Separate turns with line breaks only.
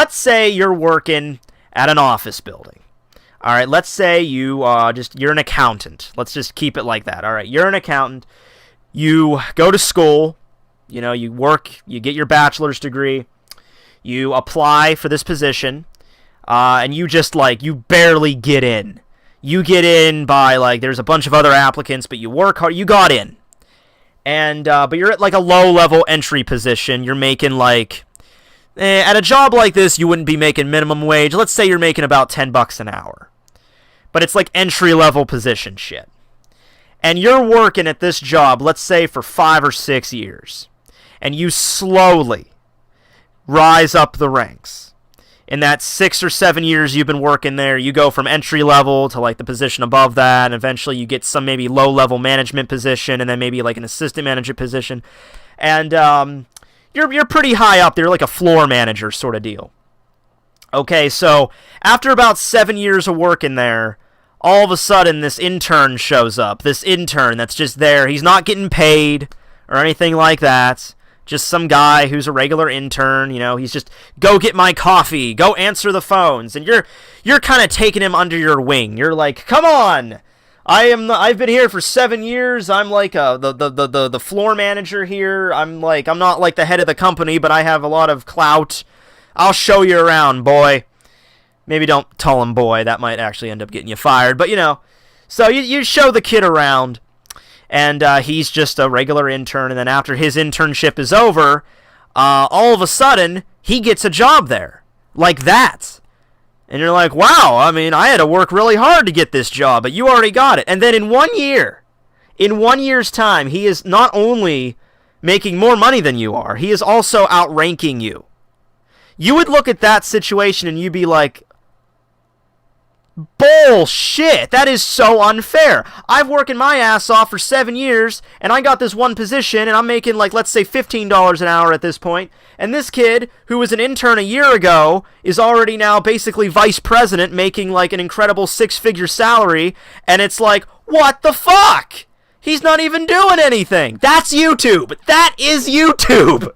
let's say you're working at an office building. All right, let's say you're an accountant. Let's just keep it like that. All right, you're an accountant. You go to school, you work, you get your bachelor's degree, you apply for this position, and you barely get in. You get in by, there's a bunch of other applicants, but you work hard, you got in. And, but you're at, a low-level entry position. You're making, at a job like this, you wouldn't be making minimum wage. Let's say you're making about $10 an hour. But it's entry-level position shit. And you're working at this job, let's say, for 5 or 6 years. And you slowly rise up the ranks. In that 6 or 7 years you've been working there, you go from entry-level to, the position above that, and eventually you get some maybe low-level management position, and then maybe, an assistant manager position. And you're pretty high up there, like a floor manager sort of deal. Okay, so after about 7 years of working there, all of a sudden this intern shows up. This intern that's just there. He's not getting paid or anything like that. Just some guy who's a regular intern. He's just, go get my coffee, go answer the phones. And you're kind of taking him under your wing. You're like, come on. I've been here for 7 years. I'm the floor manager here. I'm not the head of the company, but I have a lot of clout. I'll show you around, boy. Maybe don't tell him boy. That might actually end up getting you fired. But, so you show the kid around, and he's just a regular intern. And then after his internship is over, all of a sudden, he gets a job there. Like that. And you're like, wow, I had to work really hard to get this job, but you already got it. And then in 1 year's time, he is not only making more money than you are, he is also outranking you. You would look at that situation and you'd be like, bullshit, that is so unfair. I've working my ass off for 7 years, and I got this one position, and I'm making, let's say $15 an hour at this point, and this kid, who was an intern a year ago, is already now basically vice president, making, an incredible 6-figure salary, and it's like, what the fuck? He's not even doing anything. That's YouTube. That is YouTube.